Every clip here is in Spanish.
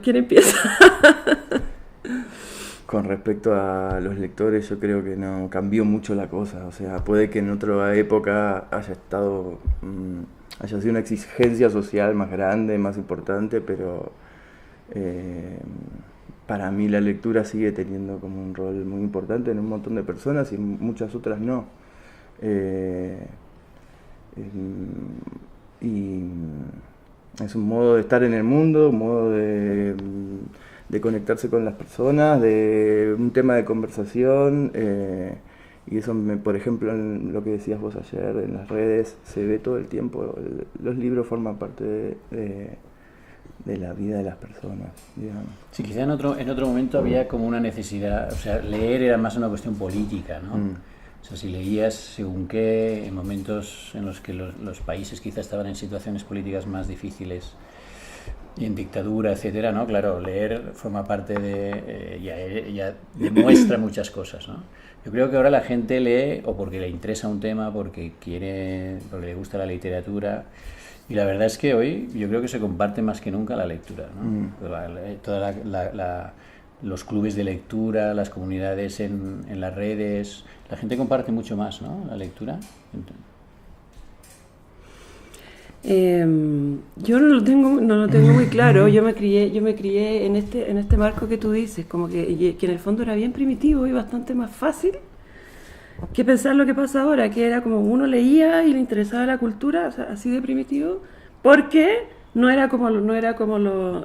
¿Quién empieza? Con respecto a los lectores, yo creo que no cambió mucho la cosa. O sea, puede que en otra época haya sido una exigencia social más grande, más importante, pero eh, para mí la lectura sigue teniendo como un rol muy importante en un montón de personas y muchas otras no. Eh, y es un modo de estar en el mundo, un modo de conectarse con las personas, de un tema de conversación. Y eso, por ejemplo, en lo que decías vos ayer, en las redes se ve todo el tiempo. Los libros forman parte de la vida de las personas, digamos. Sí, quizá en otro momento había como una necesidad, o sea, leer era más una cuestión política, ¿no? O sea, si leías según qué, en momentos en los que los países quizá estaban en situaciones políticas más difíciles y en dictadura, etcétera, ¿no? Claro, leer forma parte ya demuestra muchas cosas, ¿no? Yo creo que ahora la gente lee o porque le interesa un tema, porque le gusta la literatura. Y la verdad es que hoy yo creo que se comparte más que nunca la lectura, ¿no? Los clubes de lectura, las comunidades en las redes, la gente comparte mucho más, ¿no? La lectura. Yo no lo tengo muy claro. Yo me crié en este marco que tú dices, como que en el fondo era bien primitivo y bastante más fácil que pensar lo que pasa ahora, que era como uno leía y le interesaba la cultura, o sea, así de primitivo, porque no era como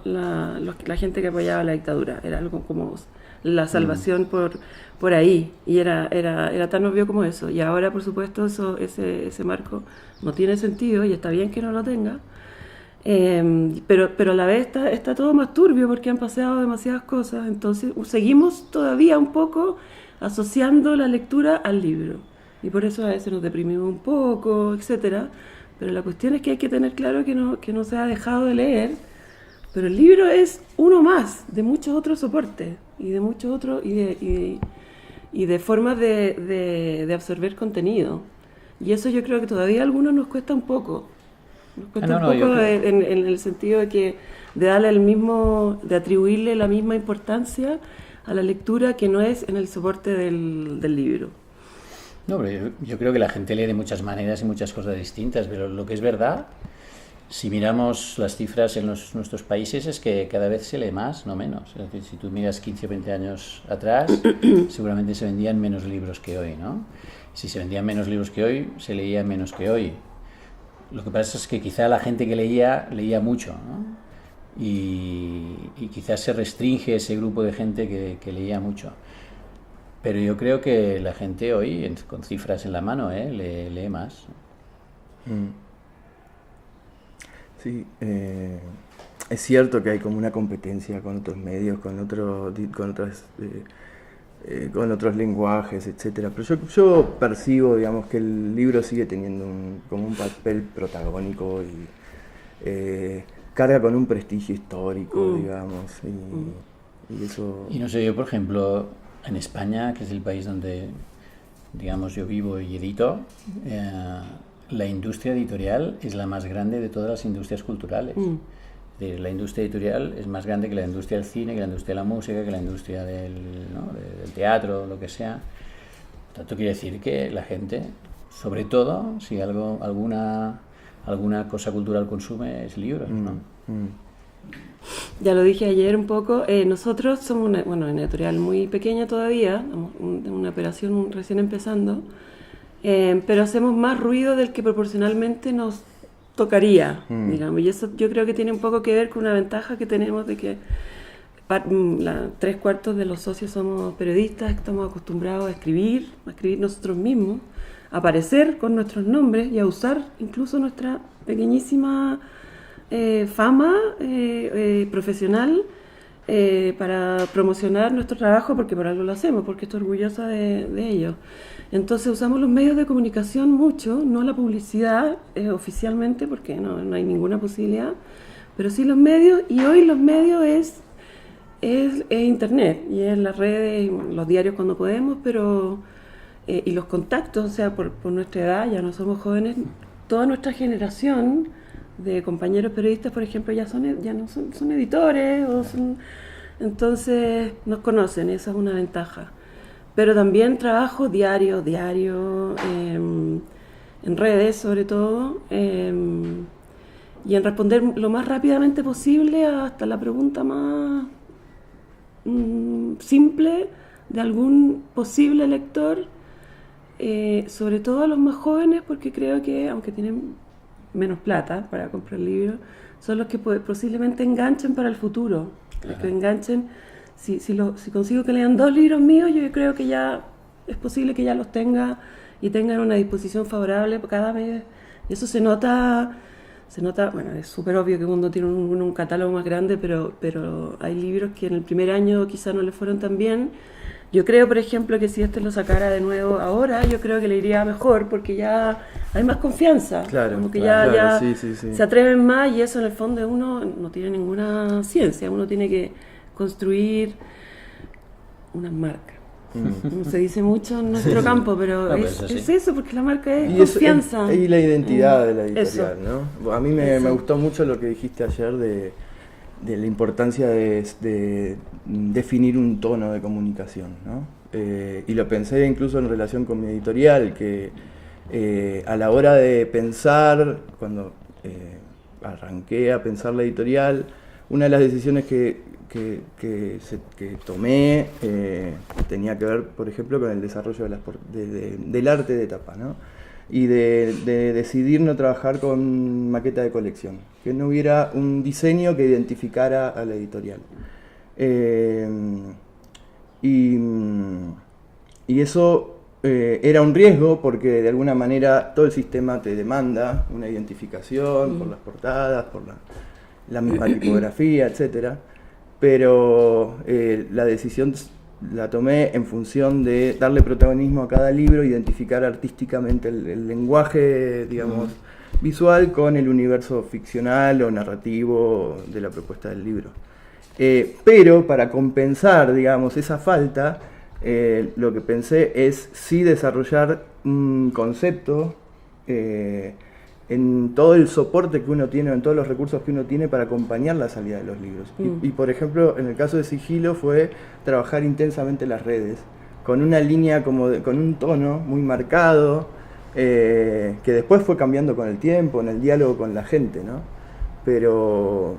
la gente que apoyaba la dictadura, era algo como la salvación por ahí, y era tan obvio como eso. Y ahora, por supuesto, ese marco no tiene sentido, y está bien que no lo tenga, pero a la vez está todo más turbio porque han pasado demasiadas cosas, entonces seguimos todavía un poco asociando la lectura al libro, y por eso a veces nos deprimimos un poco, etcétera. Pero la cuestión es que hay que tener claro que no se ha dejado de leer, pero el libro es uno más de muchos otros soportes y de muchos otros y de formas de absorber contenido, y eso yo creo que todavía a algunos nos cuesta un poco. Nos cuesta un poco en el sentido de atribuirle la misma importancia a la lectura que no es en el soporte del libro. No, pero yo creo que la gente lee de muchas maneras y muchas cosas distintas, pero lo que es verdad, si miramos las cifras en nuestros países, es que cada vez se lee más, no menos. Es decir, si tú miras 15 o 20 años atrás, seguramente se vendían menos libros que hoy, ¿no? Si se vendían menos libros que hoy, se leía menos que hoy. Lo que pasa es que quizá la gente que leía mucho, ¿no? Y quizás se restringe ese grupo de gente que leía mucho. Pero yo creo que la gente hoy, con cifras en la mano, lee más. Sí, es cierto que hay como una competencia con otros medios, con otros lenguajes, etcétera. Pero yo percibo, digamos, que el libro sigue teniendo como un papel protagónico y carga con un prestigio histórico, digamos, y eso. Y no sé, yo por ejemplo, en España, que es el país donde, digamos, yo vivo y edito, la industria editorial es la más grande de todas las industrias culturales. La industria editorial es más grande que la industria del cine, que la industria de la música, que la industria del teatro, lo que sea. Por tanto, quiere decir que la gente, sobre todo, si alguna cosa cultural consume, es libros, ¿no? Ya lo dije ayer un poco, nosotros somos una editorial muy pequeña todavía, una operación recién empezando, pero hacemos más ruido del que proporcionalmente nos tocaría, digamos, y eso yo creo que tiene un poco que ver con una ventaja que tenemos de que 3/4 de los socios somos periodistas, estamos acostumbrados a escribir nosotros mismos, a aparecer con nuestros nombres y a usar incluso nuestra pequeñísima fama profesional para promocionar nuestro trabajo, porque por algo lo hacemos, porque estoy orgullosa de ello. Entonces usamos los medios de comunicación mucho, no la publicidad oficialmente, porque no hay ninguna posibilidad, pero sí los medios, y hoy los medios es internet, y es las redes, los diarios cuando podemos, pero y los contactos, o sea, por nuestra edad, ya no somos jóvenes, toda nuestra generación de compañeros periodistas, por ejemplo, ya no son editores, entonces nos conocen, esa es una ventaja. Pero también trabajo diario, en redes sobre todo, y en responder lo más rápidamente posible hasta la pregunta más simple de algún posible lector, sobre todo a los más jóvenes, porque creo que, aunque tienen menos plata para comprar libros, son los que posiblemente enganchen para el futuro. Los que enganchen, si consigo que lean 2 libros míos, yo creo que ya es posible que ya los tenga y tengan una disposición favorable cada mes. Y eso se nota, bueno, es súper obvio que uno tiene un catálogo más grande, pero hay libros que en el primer año quizás no le fueron tan bien. Yo creo, por ejemplo, que si lo sacara de nuevo ahora, yo creo que le iría mejor, porque ya hay más confianza. Claro, como que claro, ya sí. se atreven más, y eso en el fondo uno no tiene ninguna ciencia, uno tiene que construir una marca. Como se dice mucho en nuestro campo, pero es eso, porque la marca es confianza. Y la identidad de la editorial, eso. ¿no? A mí me gustó mucho lo que dijiste ayer de la importancia de definir un tono de comunicación, ¿no? Y lo pensé incluso en relación con mi editorial, que a la hora de pensar, cuando arranqué a pensar la editorial, una de las decisiones que tomé tenía que ver, por ejemplo, con el desarrollo del arte de tapa, ¿no? Y de decidir no trabajar con maqueta de colección, que no hubiera un diseño que identificara a la editorial. Y eso era un riesgo, porque de alguna manera todo el sistema te demanda una identificación por las portadas, por la misma tipografía, etcétera. Pero la decisión la tomé en función de darle protagonismo a cada libro, identificar artísticamente el lenguaje, digamos, visual con el universo ficcional o narrativo de la propuesta del libro. Pero para compensar, digamos, esa falta, lo que pensé es sí desarrollar un concepto en todo el soporte que uno tiene, en todos los recursos que uno tiene para acompañar la salida de los libros. Y por ejemplo, en el caso de Sigilo fue trabajar intensamente las redes, con una línea con un tono muy marcado, que después fue cambiando con el tiempo, en el diálogo con la gente, ¿no? Pero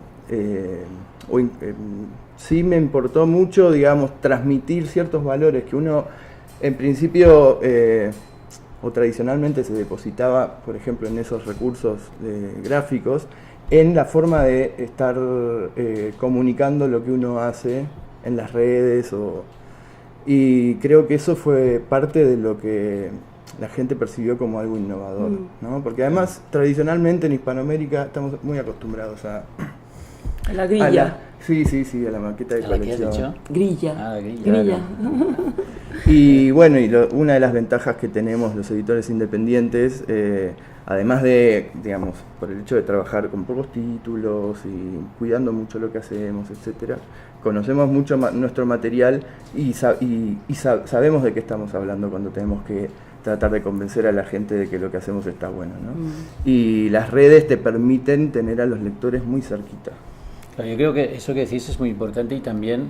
sí me importó mucho, digamos, transmitir ciertos valores que uno, en principio, o tradicionalmente se depositaba, por ejemplo, en esos recursos gráficos, en la forma de estar comunicando lo que uno hace en las redes. Y creo que eso fue parte de lo que la gente percibió como algo innovador, ¿no? Porque además, tradicionalmente en Hispanoamérica estamos muy acostumbrados a la grilla. Sí, a la maqueta de colección. ¿A la qué has dicho? Grilla. Ah, grilla. Grilla. Y bueno, una de las ventajas que tenemos los editores independientes, además de, digamos, por el hecho de trabajar con pocos títulos y cuidando mucho lo que hacemos, etcétera, conocemos mucho nuestro material y sabemos de qué estamos hablando cuando tenemos que tratar de convencer a la gente de que lo que hacemos está bueno, ¿no? Y las redes te permiten tener a los lectores muy cerquita. Yo creo que eso que decís es muy importante, y también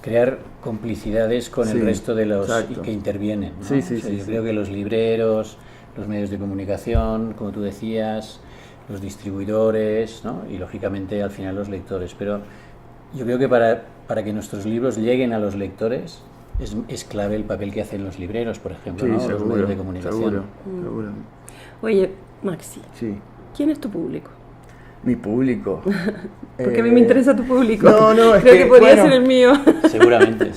crear complicidades con el resto de los que intervienen, ¿no? Yo creo que los libreros, los medios de comunicación, como tú decías, los distribuidores, ¿no? Y lógicamente al final los lectores. Pero yo creo que para que nuestros libros lleguen a los lectores es clave el papel que hacen los libreros, por ejemplo, ¿no? Seguro, los medios de comunicación. Seguro. Oye, Maxi, ¿quién es tu público? Mi público. Porque a mí me interesa tu público. No, es creo que podría ser el mío. Seguramente.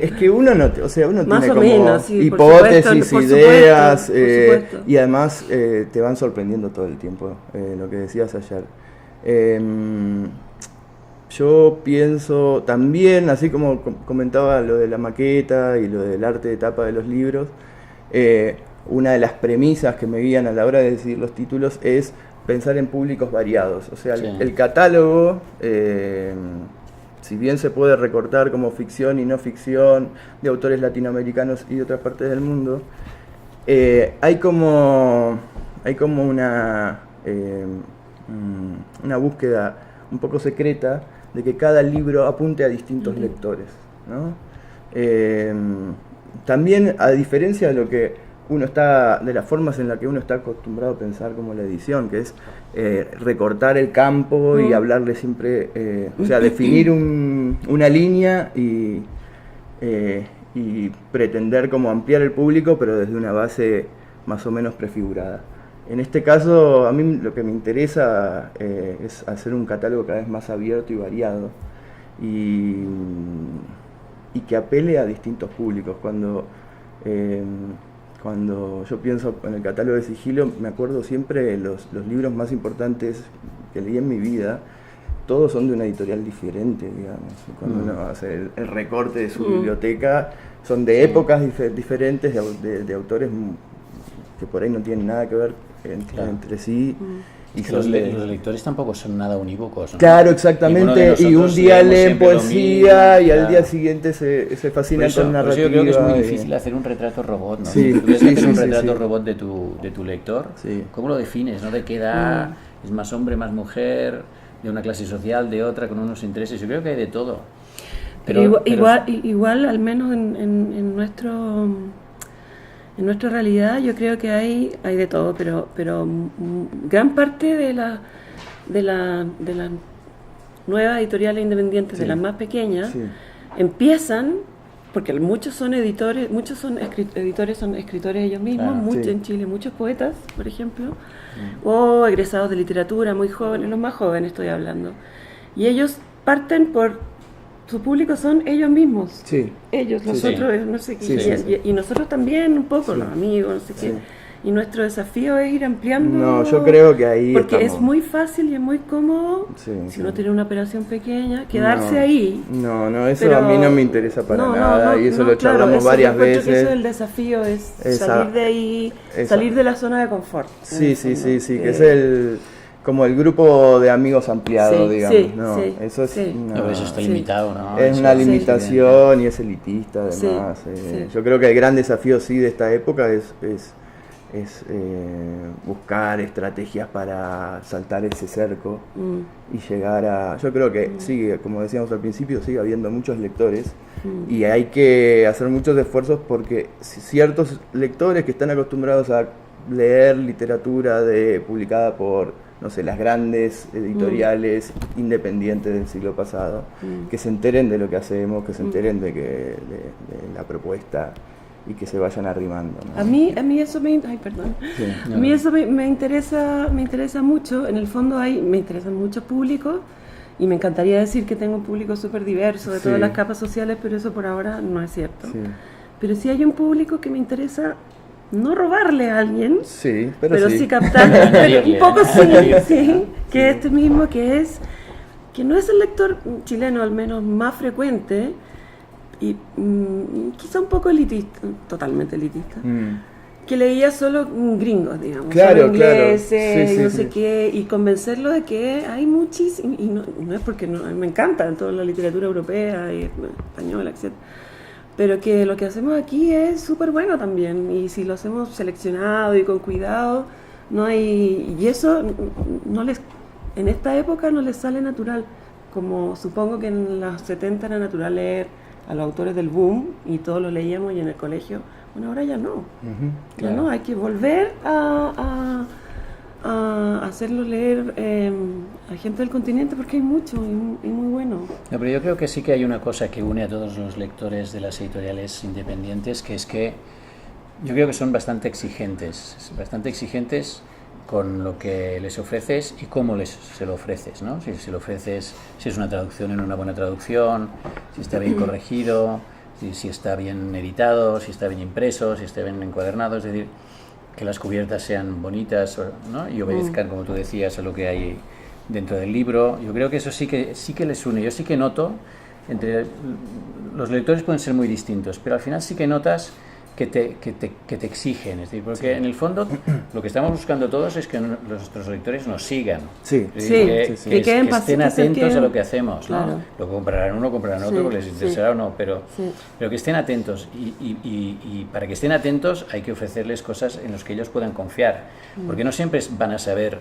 Es que uno no, uno más tiene o como menos, sí, hipótesis, por ideas, supuesto. Y además te van sorprendiendo todo el tiempo, lo que decías ayer. Yo pienso también, así como comentaba lo de la maqueta y lo del arte de tapa de los libros, una de las premisas que me guían a la hora de decidir los títulos es pensar en públicos variados. O sea, el catálogo, si bien se puede recortar como ficción y no ficción de autores latinoamericanos y de otras partes del mundo, hay como una una búsqueda un poco secreta de que cada libro apunte a distintos lectores, ¿no? También, a diferencia de lo que de las formas en las que uno está acostumbrado a pensar como la edición, que es recortar el campo y hablarle siempre, o sea, definir una línea y pretender como ampliar el público, pero desde una base más o menos prefigurada. En este caso, a mí lo que me interesa es hacer un catálogo cada vez más abierto y variado y que apele a distintos públicos. Cuando yo pienso en el catálogo de Sigilo, me acuerdo siempre los libros más importantes que leí en mi vida, todos son de una editorial diferente, digamos. Cuando uno hace el recorte de su biblioteca, son de épocas diferentes, de autores que por ahí no tienen nada que ver entre sí. Y los lectores tampoco son nada unívocos, ¿no? Claro, exactamente, y un día leen poesía y al día siguiente se fascinan con narrativa. Yo creo que es muy difícil hacer un retrato robot, ¿no? Sí, si tuvieras que hacer un retrato robot de tu lector, sí. ¿Cómo lo defines? ¿No? ¿De qué edad? ¿Es más hombre, más mujer? ¿De una clase social, de otra, con unos intereses? Yo creo que hay de todo. Pero igual, al menos en nuestra realidad, yo creo que hay de todo, pero gran parte de las nuevas editoriales independientes, de las más pequeñas, empiezan, porque muchos son escritores, son escritores ellos mismos, muchos en Chile, muchos poetas, por ejemplo, o egresados de literatura, muy jóvenes, los más jóvenes estoy hablando, y ellos parten su público son ellos mismos, ellos, nosotros, no sé qué, y nosotros también un poco, los amigos, no sé qué, y nuestro desafío es ir ampliando. No, yo creo que ahí porque es muy fácil y es muy cómodo, si uno tiene una operación pequeña, quedarse ahí. No, eso a mí no me interesa para nada, y eso lo charlamos varias veces. Eso es el desafío, es salir de ahí, salir de la zona de confort. Sí, que es como el grupo de amigos ampliado, digamos. Eso es eso está limitado, ¿no? Es una limitación y es elitista, además. Yo creo que el gran desafío, de esta época es buscar estrategias para saltar ese cerco y llegar a... Yo creo que como decíamos al principio, sigue habiendo muchos lectores y hay que hacer muchos esfuerzos porque ciertos lectores que están acostumbrados a leer literatura publicada por, no sé, las grandes editoriales independientes del siglo pasado, que se enteren de lo que hacemos, que se enteren de la propuesta y que se vayan arrimando, ¿no? A mí eso me interesa mucho. En el fondo me interesan muchos públicos y me encantaría decir que tengo un público súper diverso de todas las capas sociales, pero eso por ahora no es cierto. Pero sí hay un público que me interesa no robarle a alguien, pero sí captar, pero un poco que este mismo que no es el lector chileno al menos más frecuente, y quizá un poco elitista, totalmente elitista, que leía solo gringos, digamos, solo ingleses, y no sé qué, y convencerlo de que hay muchísimo, y no es porque me encanta toda la literatura europea y española, etc., pero que lo que hacemos aquí es súper bueno también, y si lo hacemos seleccionado y con cuidado, y eso en esta época no les sale natural, como supongo que en los 70 era natural leer a los autores del boom y todos lo leíamos y en el colegio. Bueno, ahora ya no. Ya no, hay que volver a hacerlo leer a gente del continente porque hay mucho y muy bueno. No, pero yo creo que sí que hay una cosa que une a todos los lectores de las editoriales independientes, que es que yo creo que son bastante exigentes con lo que les ofreces y cómo se lo ofreces, ¿no? Si se lo ofreces, si es una traducción en una buena traducción, si está bien corregido, si está bien editado, si está bien impreso, si está bien encuadernado, es decir, que las cubiertas sean bonitas, ¿no? Y obedezcan, como tú decías, a lo que hay dentro del libro. Yo creo que eso sí que les une. Yo sí que noto, los lectores pueden ser muy distintos, pero al final sí que notas que te exigen, es decir, porque en el fondo lo que estamos buscando todos es que nuestros lectores nos sigan, que estén atentos a lo que hacemos, claro. ¿no? Lo comprarán uno, comprarán otro, porque les interesará o no, pero que estén atentos y para que estén atentos hay que ofrecerles cosas en las que ellos puedan confiar, porque no siempre van a saber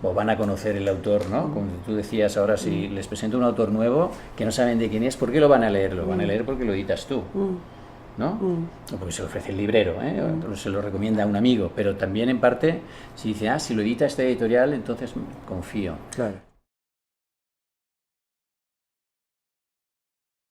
o van a conocer el autor, ¿no? Como tú decías ahora, si les presento un autor nuevo que no saben de quién es, ¿por qué lo van a leer? Lo van a leer porque lo editas tú, ¿no? O porque se lo ofrece el librero, o se lo recomienda a un amigo, pero también en parte, si dice, si lo edita esta editorial, entonces confío. Claro.